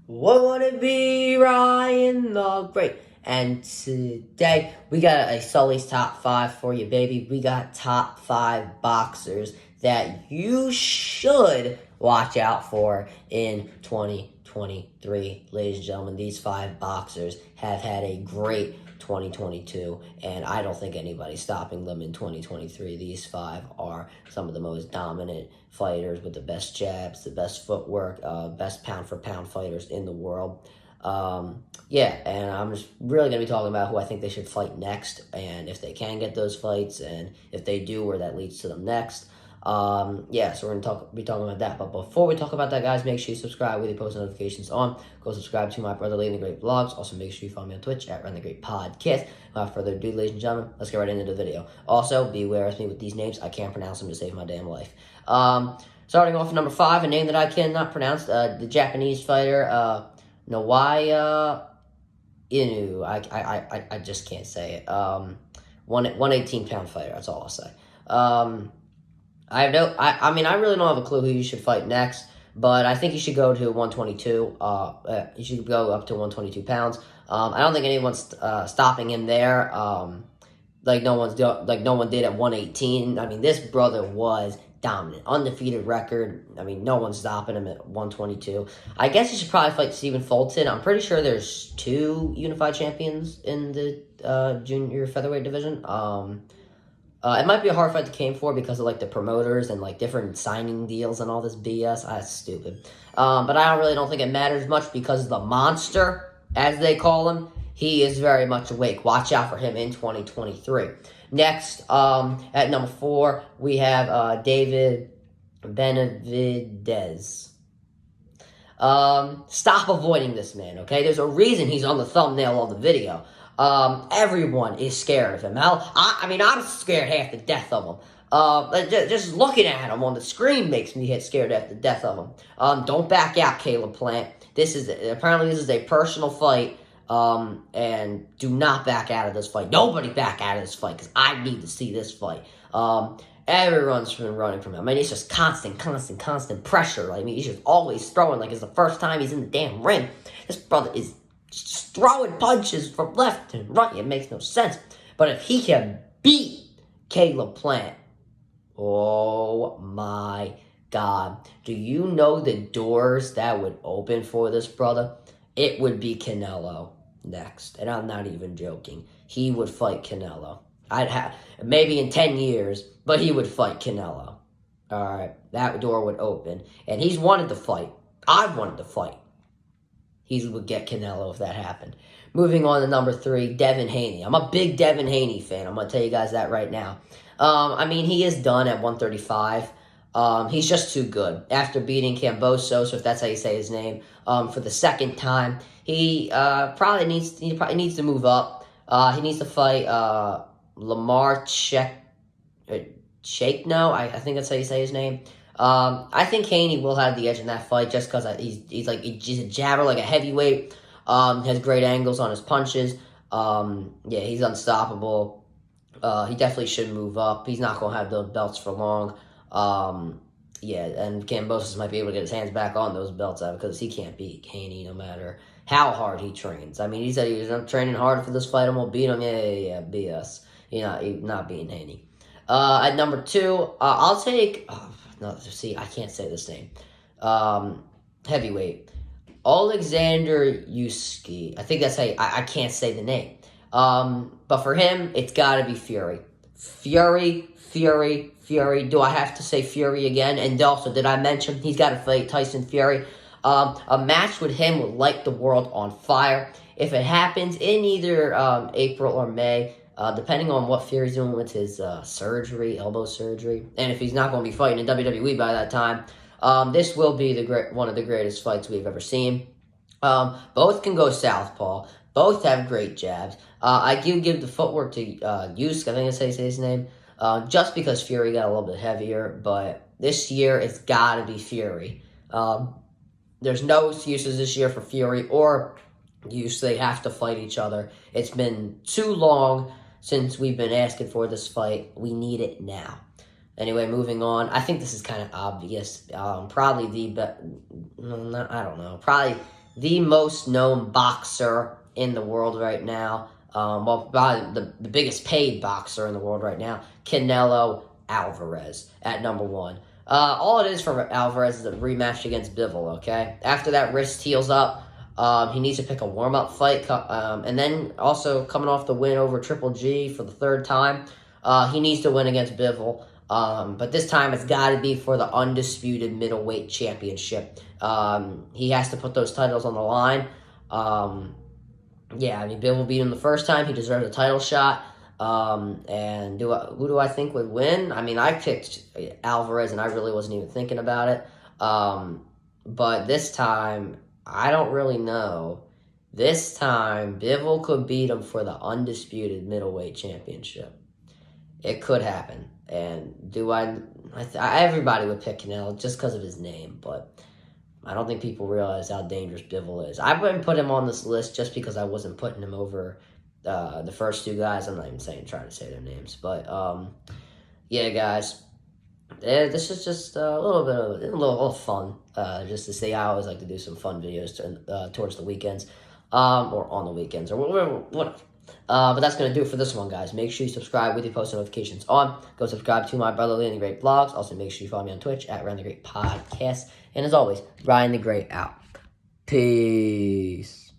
Would it be Ryan the Great? And today we got a Sully's top 5 for you, baby. We got top 5 boxers that you should watch out for in 2023. Ladies and gentlemen, these 5 boxers have had a great 2022, and I don't think anybody's stopping them in 2023. These 5 are some of the most dominant fighters with the best jabs, the best footwork, best pound-for-pound fighters in the world. And I'm just really going to be talking about who I think they should fight next, and if they can get those fights, and if they do, where that leads to them next. So we're going to be talking about that. But before we talk about that, guys, make sure you subscribe with your post notifications on. Go subscribe to my brother, Leading the Great Vlogs. Also, make sure you follow me on Twitch at Run the Great Podcast. Without further ado, ladies and gentlemen, let's get right into the video. Also, be aware of me with these names. I can't pronounce them to save my damn life. Starting off at number 5, a name that I cannot pronounce, the Japanese fighter, Nawaya Inu. I just can't say it. 118-pound fighter, that's all I'll say. I really don't have a clue who you should fight next, but I think you should go to 122. You should go up to 122 pounds. I don't think anyone's stopping him there. Like no one did at 118. I mean, this brother was dominant, undefeated record. I mean, no one's stopping him at 122. I guess you should probably fight Stephen Fulton. I'm pretty sure there's 2 unified champions in the junior featherweight division. It might be a hard fight to came for because of, the promoters and, different signing deals and all this BS. That's stupid. But I really don't think it matters much because the monster, as they call him, he is very much awake. Watch out for him in 2023. Next, at number 4, we have David Benavidez. Stop avoiding this man, okay? There's a reason he's on the thumbnail of the video. Everyone is scared of him. I'm scared half to death of him. Just looking at him on the screen makes me scared half to death of him. Don't back out, Caleb Plant. This is a personal fight. And do not back out of this fight. Nobody back out of this fight, because I need to see this fight. Everyone's been running from him. I mean, it's just constant pressure. I mean, he's just always throwing like it's the first time he's in the damn ring. This brother is just throwing punches from left and right. It makes no sense. But if he can beat Caleb Plant, oh my God. Do you know the doors that would open for this brother? It would be Canelo next. And I'm not even joking. He would fight Canelo. Maybe in 10 years, but he would fight Canelo. All right, that door would open. And he's wanted to fight. I've wanted to fight. He would get Canelo if that happened. Moving on to number 3, Devin Haney. I'm a big Devin Haney fan. I'm going to tell you guys that right now. He is done at 135. He's just too good. After beating Cambosos, if that's how you say his name, for the second time, he probably needs to move up. He needs to fight Lamar Chekno. I think that's how you say his name. I think Haney will have the edge in that fight just because he's a jabber, like a heavyweight. Has great angles on his punches. He's unstoppable. He definitely should move up. He's not going to have those belts for long. And Cambosos might be able to get his hands back on those belts because he can't beat Haney no matter how hard he trains. I mean, he said he was training hard for this fight and won't beat him. BS. He's not beating Haney. At number 2, I'll take... I can't say this name. Heavyweight. Alexander Usyk. I think that's how I can't say the name. But for him, it's got to be Fury. Fury. Do I have to say Fury again? And also, did I mention he's got to fight Tyson Fury? A match with him would light the world on fire. If it happens in either April or May, depending on what Fury's doing with his elbow surgery, and if he's not going to be fighting in WWE by that time, this will be one of the greatest fights we've ever seen. Both can go southpaw. Both have great jabs. I do give the footwork to Usyk, I think that's how you say his name, just because Fury got a little bit heavier, but this year it's got to be Fury. There's no excuses this year for Fury or Usyk. They have to fight each other. It's been too long since we've been asking for this fight. We need it now. Anyway, moving on. I think this is kind of obvious. Probably the most known boxer in the world right now. Well, probably the biggest paid boxer in the world right now, Canelo Alvarez at number one. All it is for Alvarez is a rematch against Bivol, okay? After that wrist heals up, he needs to pick a warm-up fight. And then also coming off the win over Triple G for the third time, he needs to win against Bivol. But this time it's got to be for the undisputed middleweight championship. He has to put those titles on the line. Yeah, I mean, Bivol beat him the first time. He deserved a title shot. And who do I think would win? I mean, I picked Alvarez, and I really wasn't even thinking about it. But this time, I don't really know. This time, Bivol could beat him for the undisputed middleweight championship. It could happen. And everybody would pick Canelo just because of his name, but I don't think people realize how dangerous Bivol is. I wouldn't put him on this list just because I wasn't putting him over the first two guys. I'm not even trying to say their names. But, yeah, guys, this is just a little fun, just to say I always like to do some fun videos towards the weekends, or on the weekends, or whatever. But that's going to do it for this one, guys. Make sure you subscribe with your post notifications on. Go subscribe to my Brotherly and the Great blogs. Also, make sure you follow me on Twitch at Ryan the Great Podcast. And as always, Ryan the Great out. Peace.